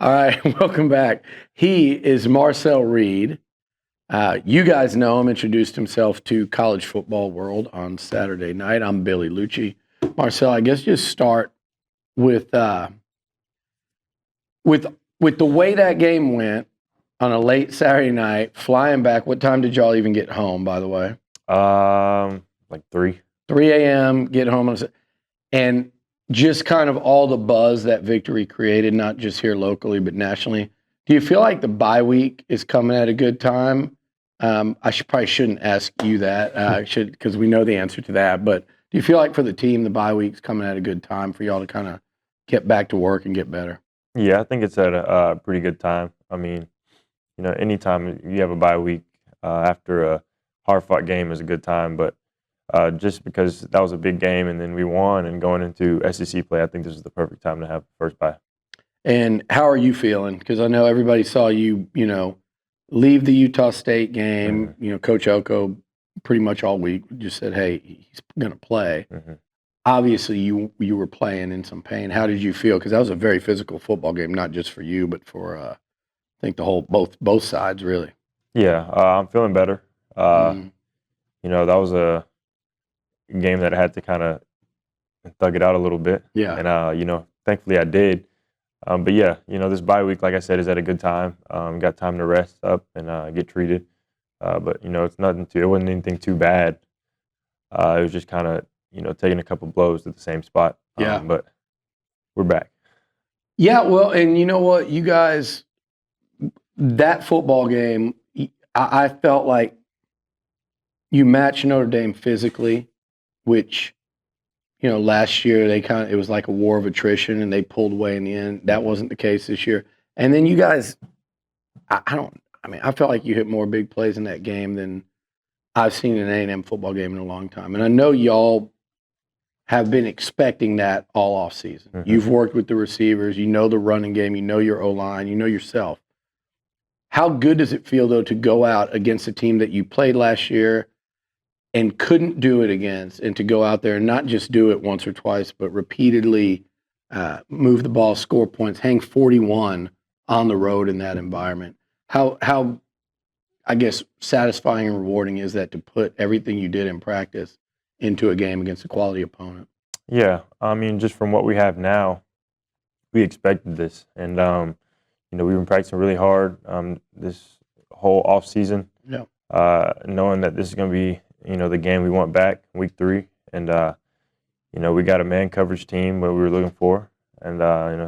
All right, welcome back. He is Marcel Reed. You guys know him, introduced himself to college football world on Saturday night. I'm Billy Lucci. Marcel, I guess just start with the way that game went on a late Saturday night, flying back. What time did y'all even get home, by the way? Like 3. 3 a.m., get home. And just kind of all the buzz that victory created, not just here locally, but nationally. Do you feel like the bye week is coming at a good time? I probably shouldn't ask you that, because we know the answer to that. But do you feel like for the team, the bye week's coming at a good time for y'all to kind of get back to work and get better? Yeah, I think it's at a pretty good time. I mean, anytime you have a bye week after a hard-fought game is a good time. But just because that was a big game and then we won and going into SEC play, I think this is the perfect time to have the first bye. And how are you feeling? Because I know everybody saw you, leave the Utah State game. Mm-hmm. Coach Elko pretty much all week just said, hey, he's going to play. Mm-hmm. Obviously, you were playing in some pain. How did you feel? Because that was a very physical football game, not just for you, but for I think the whole both sides really. Yeah, I'm feeling better. That was a game that I had to kind of thug it out a little bit. Yeah. And thankfully I did. But yeah, this bye week, like I said, is at a good time. Got time to rest up and get treated. But it wasn't anything too bad. It was just kind of taking a couple blows to the same spot. Yeah. But we're back. Yeah. Well, and you know what, you guys, that football game, I felt like you matched Notre Dame physically, which, last year it was like a war of attrition and they pulled away in the end. That wasn't the case this year. And then you guys, I felt like you hit more big plays in that game than I've seen in an A&M football game in a long time. And I know y'all have been expecting that all off season. Mm-hmm. You've worked with the receivers, the running game, your O-line, yourself. How good does it feel, though, to go out against a team that you played last year and couldn't do it against, and to go out there and not just do it once or twice, but repeatedly move the ball, score points, hang 41 on the road in that environment? How I guess satisfying and rewarding is that to put everything you did in practice into a game against a quality opponent? Yeah, I mean, just from what we have now, we expected this, and we've been practicing really hard this whole off season. Yeah. Knowing that this is going to be the game we want back week 3, and we got a man coverage team what we were looking for, and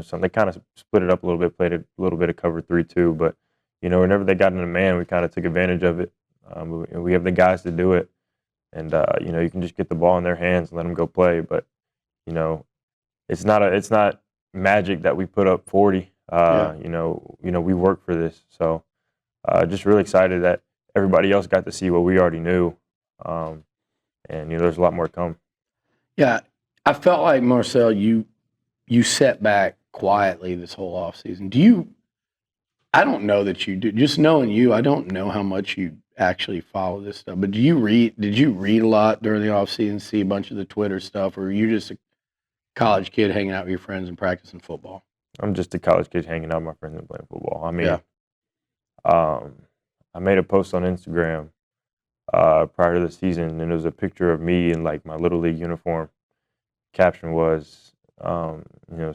so they kind of split it up a little bit, played a little bit of cover 3 too, but whenever they got in a man, we kind of took advantage of it. We have the guys to do it, and you can just get the ball in their hands and let them go play. But it's not magic that we put up 40. We work for this, so just really excited that everybody else got to see what we already knew, and there's a lot more to come. Yeah, I felt like, Marcel, you sat back quietly this whole offseason. I don't know that you do. Just knowing you, I don't know how much you actually follow this stuff. But did you read a lot during the offseason, see a bunch of the Twitter stuff, or are you just a college kid hanging out with your friends and practicing football? I'm just a college kid hanging out with my friends and playing football. I mean, I made a post on Instagram prior to the season, and it was a picture of me in like my Little League uniform. Caption was,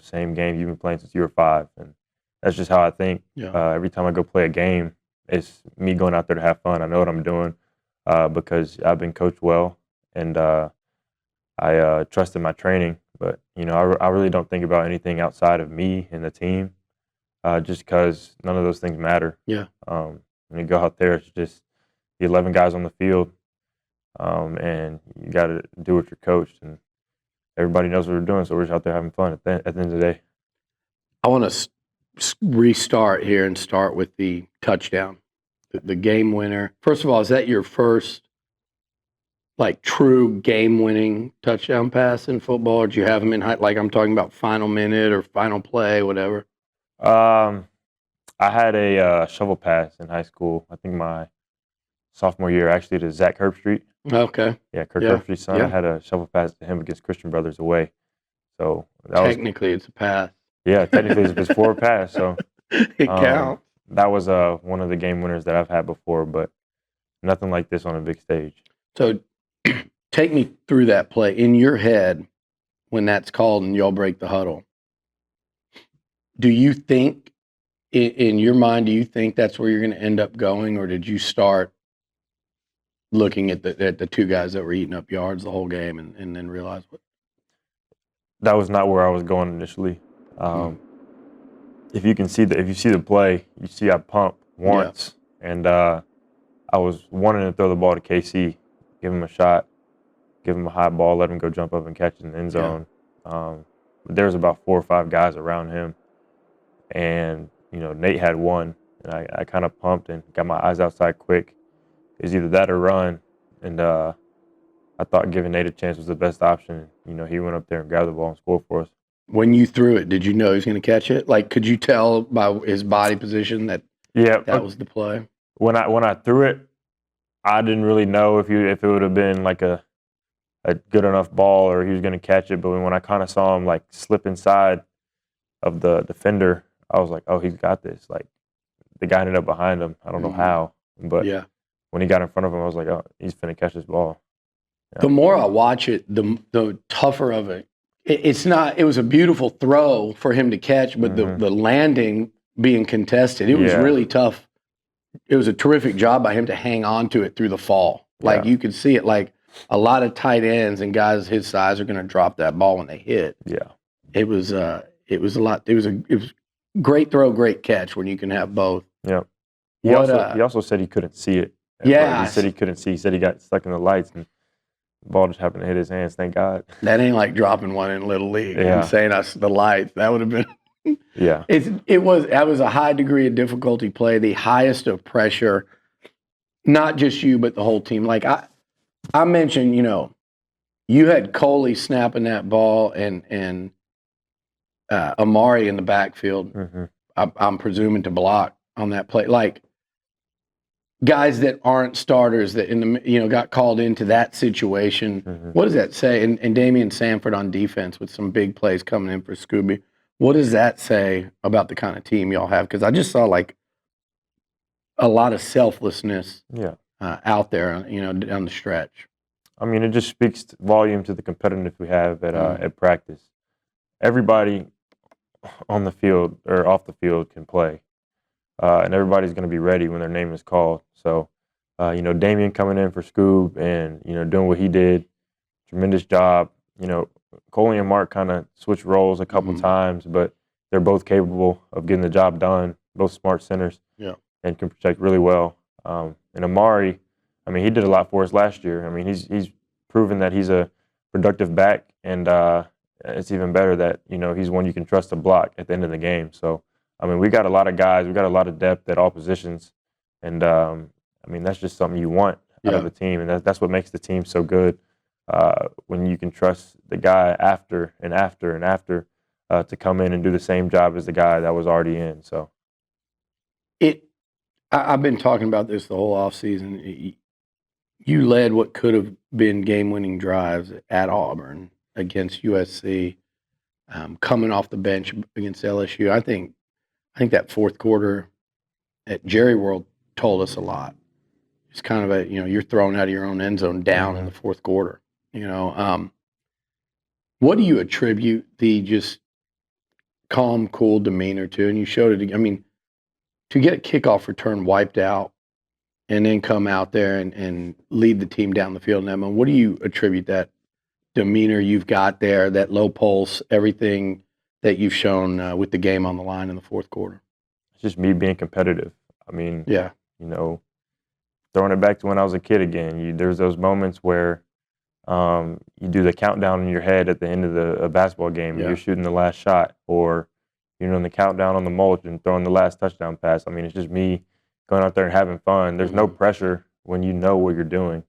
same game you've been playing since you were 5. And that's just how I think. Yeah. Every time I go play a game, it's me going out there to have fun. I know what I'm doing because I've been coached well, and I trusted my training. But, I really don't think about anything outside of me and the team just because none of those things matter. Yeah. When you go out there, it's just the 11 guys on the field, and you got to do what you're coached. And everybody knows what we're doing, so we're just out there having fun at the end of the day. I want to restart here and start with the touchdown, the game winner. First of all, is that your first true game-winning touchdown pass in football, or do you have them in like I'm talking about final minute or final play, whatever? I had a shovel pass in high school. I think my sophomore year, actually, to Zach Herbstreit. Okay. Yeah, Kirk Herbstreit's son. I had a shovel pass to him against Christian Brothers away. So technically, it's a pass. Yeah, technically it's a forward pass. So It counts. That was one of the game winners that I've had before, but nothing like this on a big stage. So take me through that play. In your head, when that's called and y'all break the huddle, do you think, in your mind, do you think that's where you're going to end up going, or did you start looking at the two guys that were eating up yards the whole game and then realize what? That was not where I was going initially. If you see the play, you see I pump once, and I was wanting to throw the ball to KC, give him a shot, give him a high ball, let him go jump up and catch it in the end zone. But there was about 4 or 5 guys around him, and Nate had one, and I kind of pumped and got my eyes outside quick. It was either that or run, and I thought giving Nate a chance was the best option. He went up there and grabbed the ball and scored for us. When you threw it, did you know he was going to catch it? Like, could you tell by his body position that was the play? When I threw it, I didn't really know if it would have been like a good enough ball or he was going to catch it. But when I kind of saw him like slip inside of the defender, I was like, oh, he's got this. Like, the guy ended up behind him. I don't know how, but when he got in front of him, I was like, oh, he's finna catch this ball. Yeah. The more I watch it, the tougher of it. It's not. It was a beautiful throw for him to catch, but the landing being contested, it was really tough. It was a terrific job by him to hang on to it through the fall. Like you could see it. Like a lot of tight ends and guys his size are going to drop that ball when they hit. Yeah, it was a lot. It was great throw, great catch when you can have both. Yeah. He also said he couldn't see it. Yeah, he said he couldn't see. He said he got stuck in the lights and the ball just happened to hit his hands. Thank God. That ain't like dropping one in Little League and saying the lights. That would have been. That was a high degree of difficulty play, the highest of pressure. Not just you, but the whole team. Like I mentioned, you had Coley snapping that ball and Amari in the backfield. Mm-hmm. I'm presuming to block on that play. Like guys that aren't starters that got called into that situation. Mm-hmm. What does that say? And Damian Sanford on defense with some big plays coming in for Scooby. What does that say about the kind of team y'all have? Because I just saw like a lot of selflessness out there, down the stretch. I mean, it just speaks volume to the competitiveness we have at practice. Everybody on the field or off the field can play. And everybody's going to be ready when their name is called. So, Damian coming in for Scoob and, doing what he did, tremendous job. Coley and Mark kind of switched roles a couple times, but they're both capable of getting the job done, both smart centers, and can protect really well. And Amari, I mean, he did a lot for us last year. I mean, he's proven that he's a productive back, and it's even better that, he's one you can trust to block at the end of the game. So, I mean, we got a lot of guys. We got a lot of depth at all positions, and I mean that's just something you want out of a team, and that's what makes the team so good. When you can trust the guy after to come in and do the same job as the guy that was already in. So, I've been talking about this the whole offseason. You led what could have been game-winning drives at Auburn against USC, coming off the bench against LSU. I think that fourth quarter at Jerry World told us a lot. It's kind of you're thrown out of your own end zone down in the fourth quarter. What do you attribute the just calm, cool demeanor to? And you showed it. I mean, to get a kickoff return wiped out and then come out there and lead the team down the field in that moment, what do you attribute that demeanor you've got there, that low pulse, everything that you've shown with the game on the line in the fourth quarter? It's just me being competitive. I mean, throwing it back to when I was a kid again. There's those moments where you do the countdown in your head at the end of a basketball game. You're shooting the last shot, or in the countdown on the mulch and throwing the last touchdown pass. I mean, it's just me going out there and having fun. There's no pressure when you know what you're doing.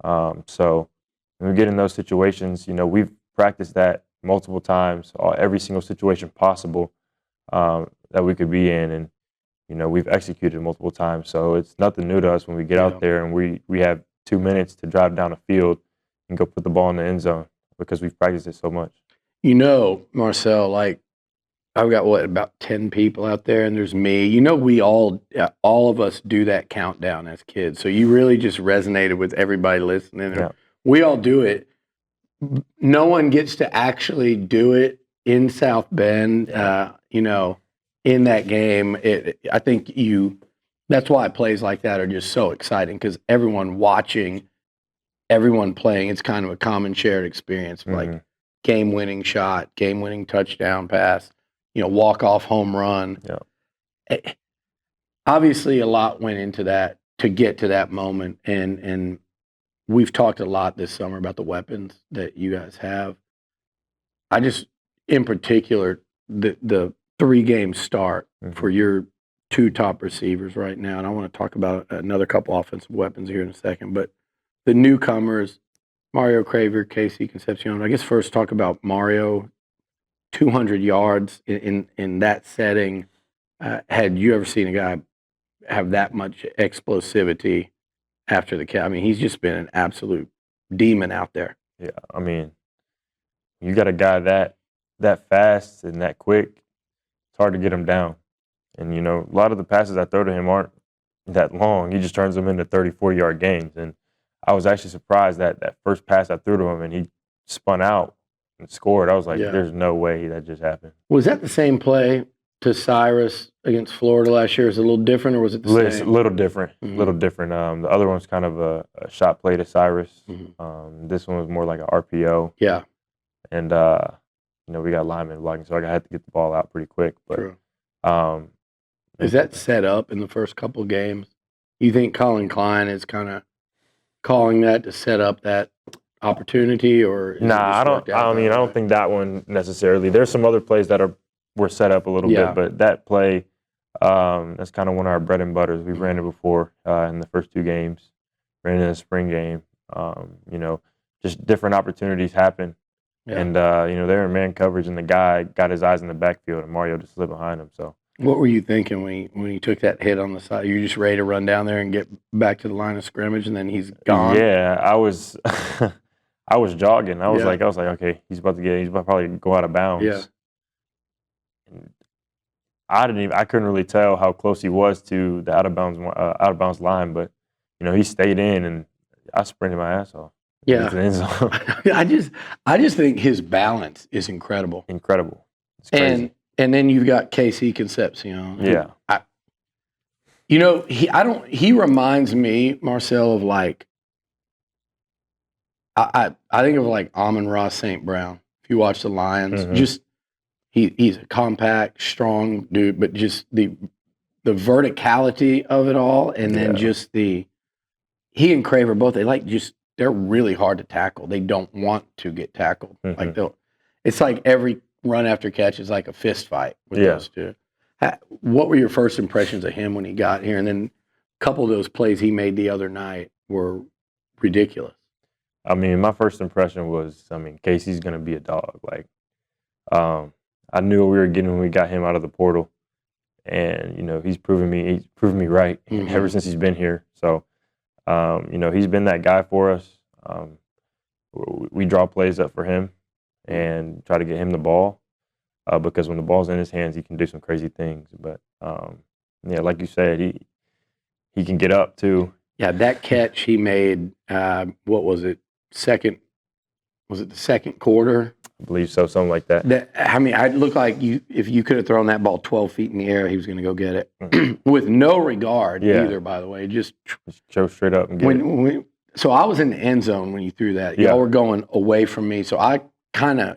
So when we get in those situations, we've practiced that multiple times, every single situation possible that we could be in, and we've executed multiple times. So it's nothing new to us when we get out there and we have 2 minutes to drive down a field and go put the ball in the end zone because we've practiced it so much. Marcel, like I've got about 10 people out there, and there's me. You know, we all of us do that countdown as kids. So you really just resonated with everybody listening. Yeah. We all do it. No one gets to actually do it in South Bend. You know, in that game, I think that's why plays like that are just so exciting because everyone watching, everyone playing, it's kind of a common shared experience. Like game-winning shot, game-winning touchdown pass, you know, walk-off home run. Yeah. Obviously, a lot went into that to get to that moment, and we've talked a lot this summer about the weapons that you guys have. I just, in particular, the 3-game start for your 2 top receivers right now, and I want to talk about another couple offensive weapons here in a second, but the newcomers, Mario Craver, Casey Concepcion. I guess first talk about Mario, 200 yards in that setting. Had you ever seen a guy have that much explosivity after the catch? I mean, he's just been an absolute demon out there. Yeah, I mean, you got a guy that fast and that quick. It's hard to get him down. And, you know, a lot of the passes I throw to him aren't that long. He just turns them into 30, 40-yard games. And I was actually surprised that first pass I threw to him and he spun out and scored. I was like, there's no way that just happened. Was that the same play to Cyrus against Florida last year? Is it a little different, or was it the same? It's a little different. Little different. The other one's kind of a shot play to Cyrus. This one was more like an RPO. Yeah. And, you know, we got linemen blocking, so I had to get the ball out pretty quick. But True. Is that set up in the first couple of games? You think Colin Klein is kind of calling that to set up that opportunity, or I don't think that one necessarily. There's some other plays that were set up a little bit, but that play, that's kind of one of our bread and butters. We've ran it before in the first 2 games, ran it in the spring game. You know, just different opportunities happen. Yeah. And, you know, they're in man coverage, and the guy got his eyes in the backfield, and Mario just slid behind him. So, what were you thinking when you took that hit on the side? You just ready to run down there and get back to the line of scrimmage, and then he's gone? Yeah, I was I was jogging. I was like, okay, he's about to probably go out of bounds. Yeah. I couldn't really tell how close he was to the out of bounds line, but you know, he stayed in, and I sprinted my ass off. Yeah. I just think his balance is incredible. Incredible. It's crazy. And then you've got Casey Concepcion. Yeah. You know, he reminds me, Marcel, of like I think of like Amon-Ra St. Brown. If you watch the Lions, just he's a compact, strong dude, but just the verticality of it all, and then just he and Craver both, they're really hard to tackle. They don't want to get tackled. Like it's like every run after catch is like a fist fight with those two. What were your first impressions of him when he got here? And then a couple of those plays he made the other night were ridiculous. I mean, my first impression was, Casey's going to be a dog. Like, I knew what we were getting when we got him out of the portal. And, you know, he's proven me right ever since he's been here. So, you know, he's been that guy for us. We draw plays up for him and try to get him the ball because when the ball's in his hands, he can do some crazy things. But, yeah, like you said, he can get up too. Yeah, that catch he made, what was it, the second quarter? I believe so, something like that. I mean, it looked like if you could have thrown that ball 12 feet in the air, he was going to go get it. With no regard either, by the way. Just go straight up and get it. So I was in the end zone when you threw that. Y'all were going away from me. So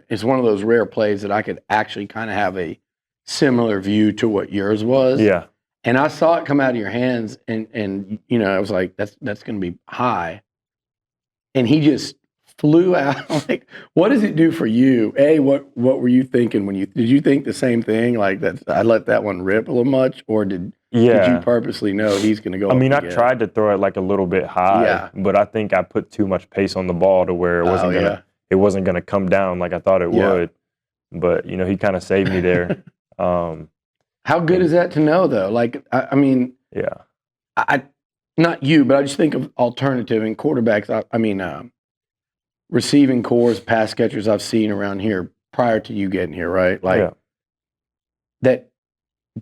it's one of those rare plays that I could actually kind of have a similar view to what yours was. Yeah. And I saw it come out of your hands, and you know, I was like, that's going to be high. And he just flew out. Like, what does it do for you? What were you thinking did you think the same thing? Like that I let that one rip a little much, or did you purposely know he's going to go? I mean, I tried to throw it like a little bit high, but I think I put too much pace on the ball to where it wasn't gonna come down like I thought it would. But you know, he kind of saved me there. How good is that to know, though? Like, I mean, not you, but I just think of alternative and quarterbacks. I mean, receiving cores, pass catchers I've seen around here prior to you getting here, right? Like, that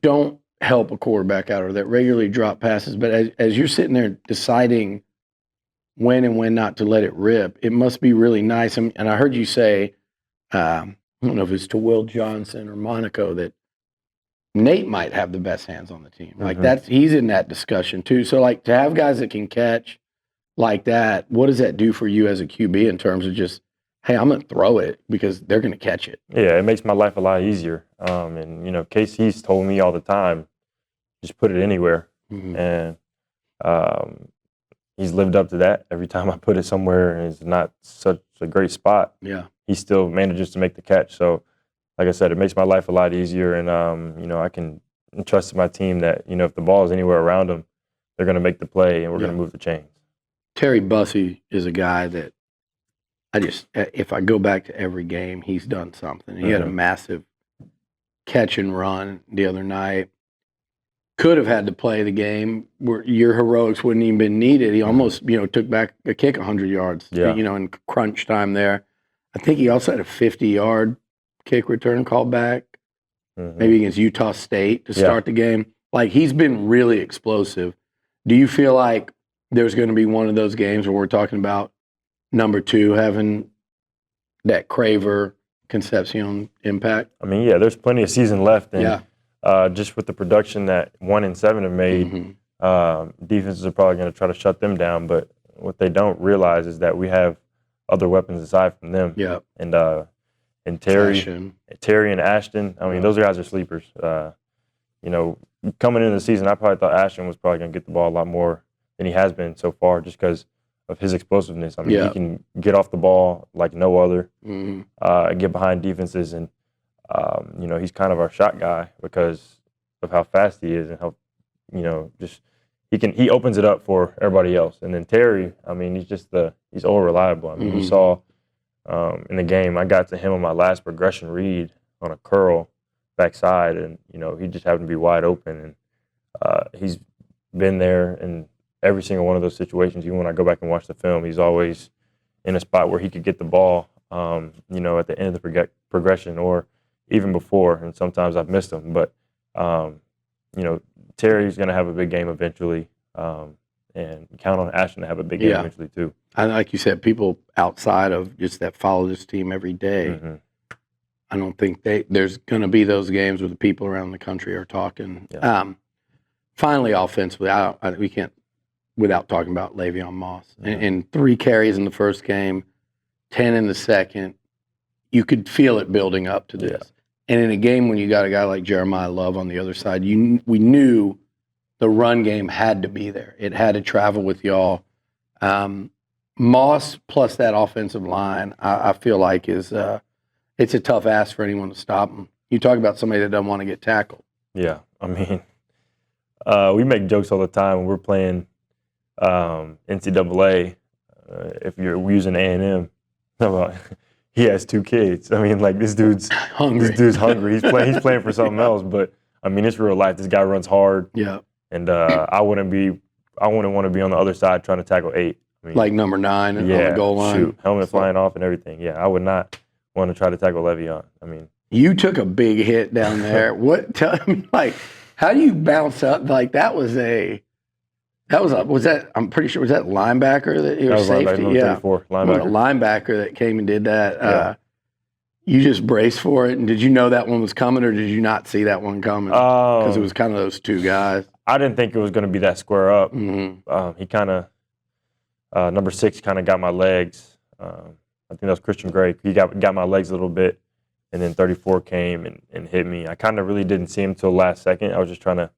don't help a quarterback out or that regularly drop passes. But as you're sitting there deciding when and when not to let it rip, it must be really nice. And I heard you say, I don't know if it's to Will Johnson or Monaco, that Nate might have the best hands on the team. Like he's in that discussion too. So like to have guys that can catch like that, what does that do for you as a QB in terms of just, hey, I'm going to throw it because they're going to catch it? Yeah, it makes my life a lot easier. And, KC's told me all the time, just put it anywhere. And he's lived up to that. Every time I put it somewhere and it's not such a great spot, he still manages to make the catch. So, like I said, it makes my life a lot easier. And, I can trust my team that, if the ball is anywhere around them, they're going to make the play and we're going to move the chains. Terry Bussey is a guy that if I go back to every game, he's done something. He had a massive catch and run the other night. Could have had to play the game where your heroics wouldn't even been needed. He almost, took back a kick 100 yards, in crunch time there. I think he also had a 50-yard kick return call back, maybe against Utah State to start the game. Like, he's been really explosive. Do you feel like there's going to be one of those games where we're talking about number 2 having that Craver Concepcion impact? I mean, there's plenty of season left. And just with the production that 1 and 7 have made, defenses are probably going to try to shut them down. But what they don't realize is that we have other weapons aside from them. Yeah. And Terry and Ashton, I mean, those guys are sleepers. Coming into the season, I probably thought Ashton was probably going to get the ball a lot more than he has been so far just because of his explosiveness. I mean, he can get off the ball like no other, get behind defenses, and, he's kind of our shot guy because of how fast he is and how, just he opens it up for everybody else. And then Terry, I mean, he's all reliable. I mean, you saw in the game, I got to him on my last progression read on a curl backside, and, he just happened to be wide open. And he's been there in every single one of those situations. Even when I go back and watch the film, he's always in a spot where he could get the ball, at the end of the progression or even before. And sometimes I've missed him. But, Terry's going to have a big game eventually. And count on Ashton to have a big game eventually too. And like you said, people outside of just that follow this team every day, I don't think there's going to be those games where the people around the country are talking. Finally, offensively, we can't without talking about Le'Veon Moss. And 3 carries in the first game, 10 in the second. You could feel it building up to this. And in a game when you got a guy like Jeremiah Love on the other side, we knew the run game had to be there. It had to travel with y'all. Moss plus that offensive line, I feel like it's a tough ask for anyone to stop him. You talk about somebody that doesn't want to get tackled. Yeah, I mean, we make jokes all the time when we're playing NCAA. If you're using A&M, he has 2 kids. I mean, like, this dude's hungry. He's playing for something else. But I mean, it's real life. This guy runs hard. Yeah. And I wouldn't want to be on the other side trying to tackle 8. I mean, like number 9 on the goal line. Helmet flying off and everything. Yeah, I would not want to try to tackle Le'Veon. I mean, you took a big hit down there. Tell me, like, how do you bounce up? Like, was that? I'm pretty sure, was that linebacker that was safety? Linebacker, linebacker. A linebacker that came and did that. You just braced for it, and did you know that one was coming, or did you not see that one coming? Because it was kind of those 2 guys. I didn't think it was going to be that square up. He kind of, number 6 kind of got my legs. I think that was Christian Gray. He got my legs a little bit, and then 34 came and hit me. I kind of really didn't see him until last second. I was just trying to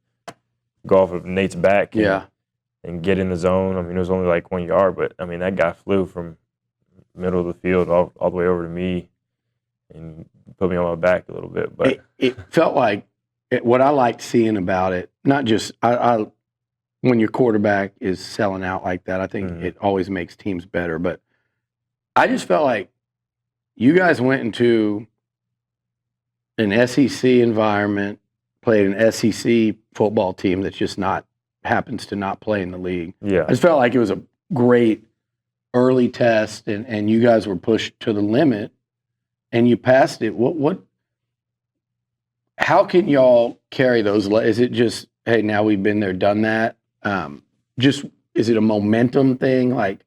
go off of Nate's back and get in the zone. I mean, it was only like 1 yard, but, I mean, that guy flew from middle of the field all the way over to me and put me on my back a little bit. But it felt like what I liked seeing about it, not just when your quarterback is selling out like that, I think it always makes teams better. But I just felt like you guys went into an SEC environment, played an SEC football team that's just happens to not play in the league. Yeah. I just felt like it was a great early test, and you guys were pushed to the limit, and you passed it. how can y'all carry those? Is it just, hey, now we've been there, done that? Just is it a momentum thing? Like,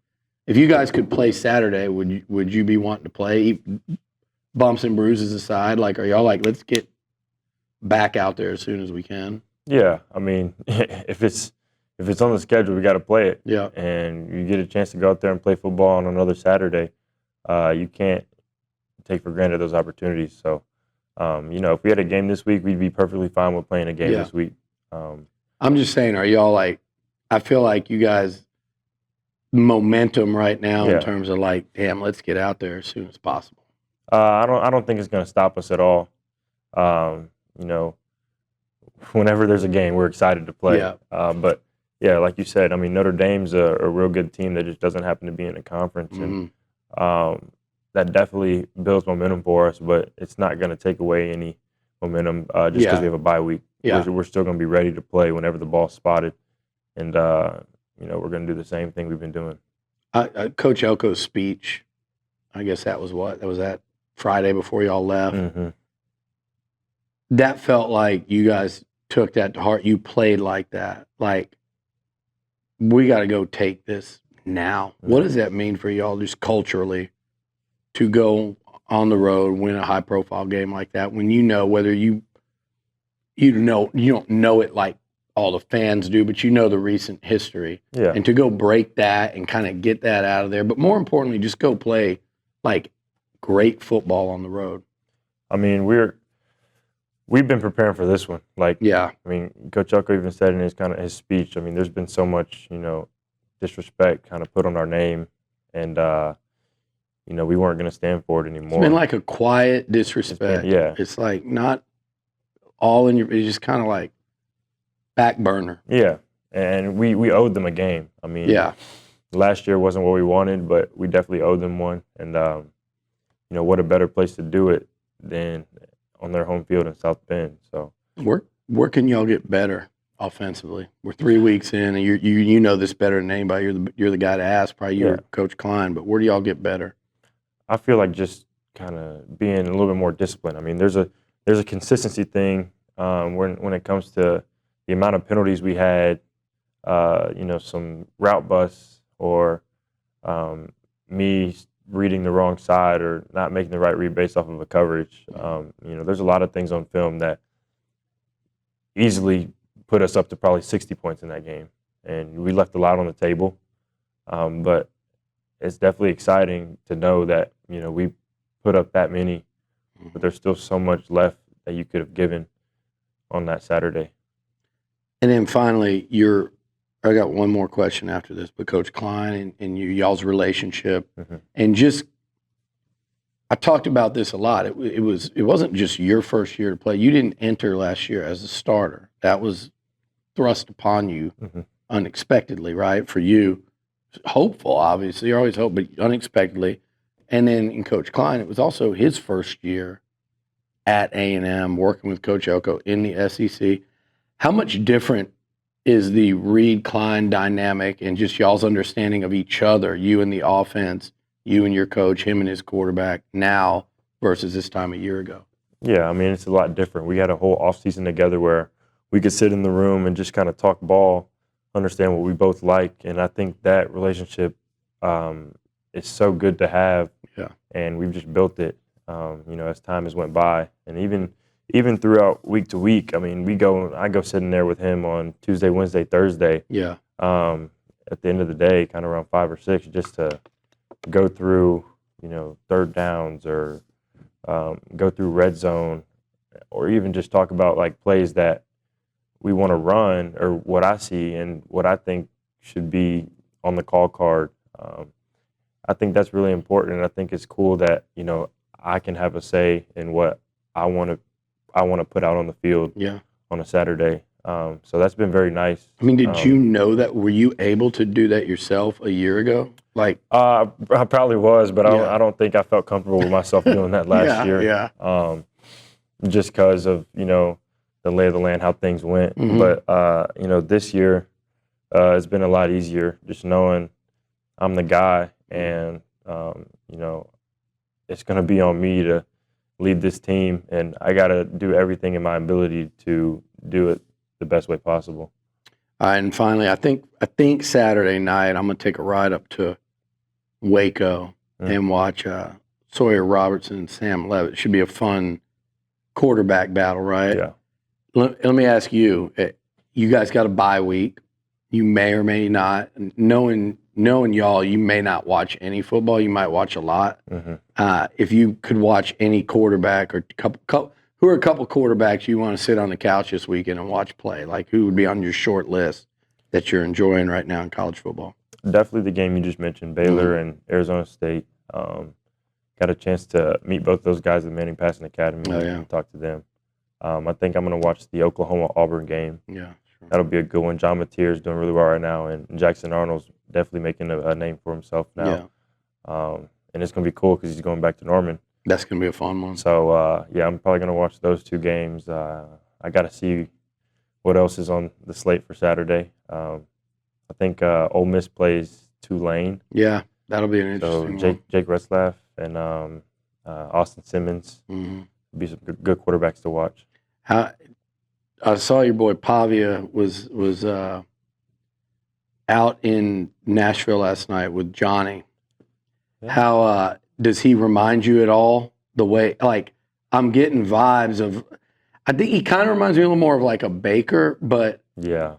if you guys could play Saturday, would you be wanting to play? Bumps and bruises aside, like, are y'all like, let's get back out there as soon as we can? Yeah, I mean, if it's on the schedule, we got to play it. Yeah. And you get a chance to go out there and play football on another Saturday. You can't take for granted those opportunities. So, if we had a game this week, we'd be perfectly fine with playing a game this week. I'm just saying, are y'all like, I feel like you guys momentum right now in terms of like, damn, let's get out there as soon as possible. I don't think it's going to stop us at all. Whenever there's a game, we're excited to play. Yeah. But yeah, like you said, I mean, Notre Dame's a real good team that just doesn't happen to be in a conference, and that definitely builds momentum for us. But it's not going to take away any momentum just because we have a bye week. Yeah. We're still going to be ready to play whenever the ball's spotted, and we're going to do the same thing we've been doing. Coach Elko's speech, I guess that was that Friday before y'all left. Mm-hmm. That felt like you guys took that to heart. You played like that. Like, we got to go take this now. Mm-hmm. What does that mean for y'all just culturally to go on the road, win a high-profile game like that when you know whether you don't know it like all the fans do, but you know the recent history. Yeah. And to go break that and kind of get that out of there, but more importantly, just go play like great football on the road. I mean, we've been preparing for this one. Like, yeah. I mean, Coach Elko even said in his speech, I mean, there's been so much, disrespect kind of put on our name, and we weren't going to stand for it anymore. It's been like a quiet disrespect. It's like not all in your. It's just kind of like back burner. Yeah, and we owed them a game. I mean, last year wasn't what we wanted, but we definitely owed them one. And what a better place to do it than on their home field in South Bend. So where can y'all get better offensively? We're 3 weeks in, and you know this better than anybody. You're the guy to ask, probably you or Coach Klein. But where do y'all get better? I feel like just kind of being a little bit more disciplined. I mean, there's a consistency thing when it comes to the amount of penalties we had. Some route busts or me reading the wrong side or not making the right read based off of a coverage. There's a lot of things on film that easily put us up to probably 60 points in that game. And we left a lot on the table. But it's definitely exciting to know that, we put up that many, but there's still so much left that you could have given on that Saturday. And then finally, I got one more question after this, but Coach Klein and y'all's relationship, and just, I talked about this a lot. It wasn't just your first year to play. You didn't enter last year as a starter. That was thrust upon you unexpectedly, right? For you, hopeful, obviously, you always hope, but unexpectedly. And then in Coach Klein, it was also his first year at A&M, working with Coach Elko in the SEC. How much different is the Reed-Klein dynamic and just y'all's understanding of each other, you and the offense, you and your coach, him and his quarterback, now versus this time a year ago? Yeah, I mean, it's a lot different. We had a whole offseason together where we could sit in the room and just kind of talk ball, understand what we both like, and I think that relationship is so good to have, and we've just built it, as time has went by. And even throughout week to week, I mean, I go sitting there with him on Tuesday, Wednesday, Thursday. Yeah. At the end of the day, kind of around 5 or 6, just to go through, third downs or go through red zone, or even just talk about like plays that we want to run or what I see and what I think should be on the call card. I think that's really important, and I think it's cool that I can have a say in what I want to put out on the field on a Saturday. So that's been very nice. I mean, did you know that? Were you able to do that yourself a year ago? Like, I probably was, but I don't think I felt comfortable with myself doing that last year. Yeah. Just because of the lay of the land, how things went. But this year it's been a lot easier, just knowing I'm the guy, and it's going to be on me to lead this team, and I got to do everything in my ability to do it the best way possible. All right, and finally, I think Saturday night I'm going to take a ride up to Waco and watch Sawyer Robertson and Sam Levitt. Should be a fun quarterback battle, right? Yeah. Let me ask you, you guys got a bye week. You may or may not, knowing y'all, you may not watch any football. You might watch a lot. If you could watch any quarterback or who are a couple quarterbacks you want to sit on the couch this weekend and watch play, like who would be on your short list that you're enjoying right now in college football? Definitely the game you just mentioned, Baylor and Arizona State. Got a chance to meet both those guys at Manning Passing Academy and talk to them. I think I'm going to watch the Oklahoma-Auburn game. Yeah, sure. That'll be a good one. John Mateer is doing really well right now, and Jackson Arnold's definitely making a name for himself now. Yeah. And it's going to be cool because he's going back to Norman. That's going to be a fun one. So, I'm probably going to watch those two games. I got to see what else is on the slate for Saturday. I think Ole Miss plays Tulane. Yeah, that'll be an interesting one. So Jake Retzlaff and Austin Simmons be some good quarterbacks to watch. I saw your boy Pavia was out in Nashville last night with Johnny. Yeah. How does he remind you at all? The way, like, I'm getting vibes of, I think he kind of reminds me a little more of like a Baker, but yeah,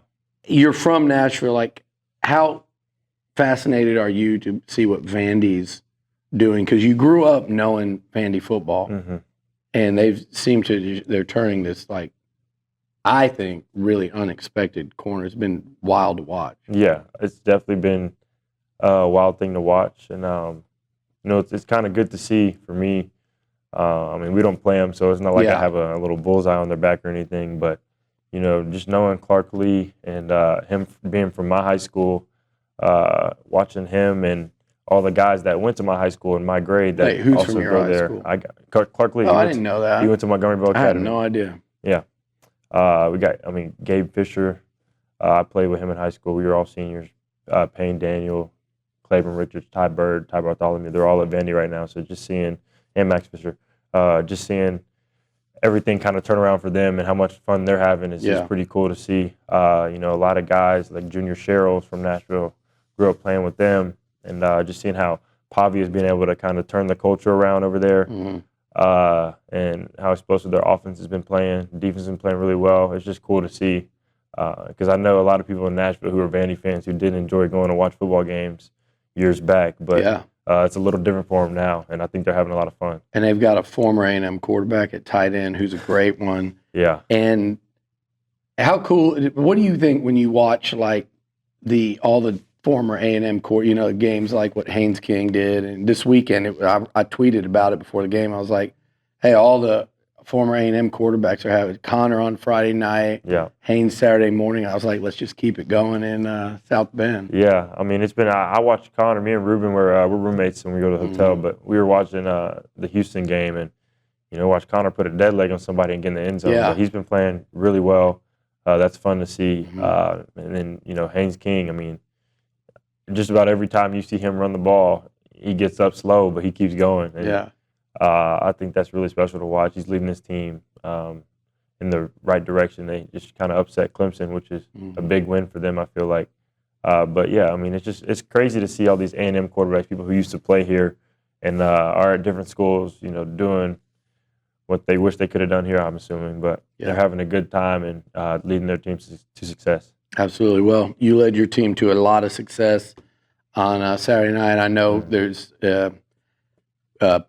you're from Nashville. Like, how fascinated are you to see what Vandy's doing? Because you grew up knowing Vandy football, and they're turning this, like, I think, really unexpected corner. It's been wild to watch. Yeah, it's definitely been a wild thing to watch, and it's kind of good to see for me. I mean, we don't play them, so it's not like I have a little bullseye on their back or anything. But just knowing Clark Lee and him being from my high school, watching him and all the guys that went to my high school in my grade that who's also from your go high there. school? I got Clark Lee. Oh, I didn't know that. He went to Montgomeryville Academy. I had no idea. Yeah. We got, Gabe Fisher. I played with him in high school. We were all seniors. Payne Daniel, Claiborne Richards, Ty Bird, Ty Bartholomew. They're all at Vandy right now. So and Max Fisher, just seeing everything kind of turn around for them and how much fun they're having is just pretty cool to see. A lot of guys like Junior Sherrills from Nashville grew up playing with them, and just seeing how Pavia is being able to kind of turn the culture around over there. And how explosive their offense has been playing. Defense has been playing really well. It's just cool to see because I know a lot of people in Nashville who are Vandy fans who did enjoy going to watch football games years back, but it's a little different for them now, and I think they're having a lot of fun. And they've got a former A&M quarterback at tight end who's a great one. Yeah. And how cool, what do you think when you watch like all the former A&M games like what Haynes King did? And this weekend, I tweeted about it before the game. I was like, hey, all the former A&M quarterbacks are having Connor on Friday night, Haynes Saturday morning. I was like, let's just keep it going in South Bend. Yeah, it's been, I watched Connor, me and Ruben we're roommates when we go to the hotel, but we were watching the Houston game and, watch Connor put a dead leg on somebody and get in the end zone. Yeah. But he's been playing really well. That's fun to see. And then, Haynes King, just about every time you see him run the ball, he gets up slow, but he keeps going. And, I think that's really special to watch. He's leading his team in the right direction. They just kind of upset Clemson, which is a big win for them, I feel like. But yeah, it's crazy to see all these A&M quarterbacks, people who used to play here and are at different schools, doing what they wish they could have done here, I'm assuming. But they're having a good time and leading their teams to success. Absolutely. Well, you led your team to a lot of success on Saturday night. I know there's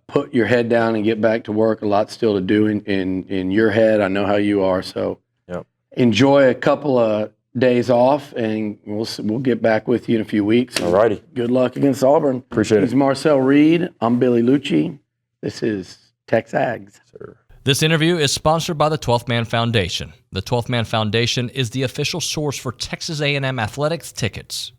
put your head down and get back to work. A lot still to do in your head. I know how you are. So enjoy a couple of days off, and we'll get back with you in a few weeks. All righty. Good luck against Auburn. Appreciate it. He's Marcel Reed. I'm Billy Lucci. This is TexAgs. Sir. This interview is sponsored by the 12th Man Foundation. The 12th Man Foundation is the official source for Texas A&M athletics tickets.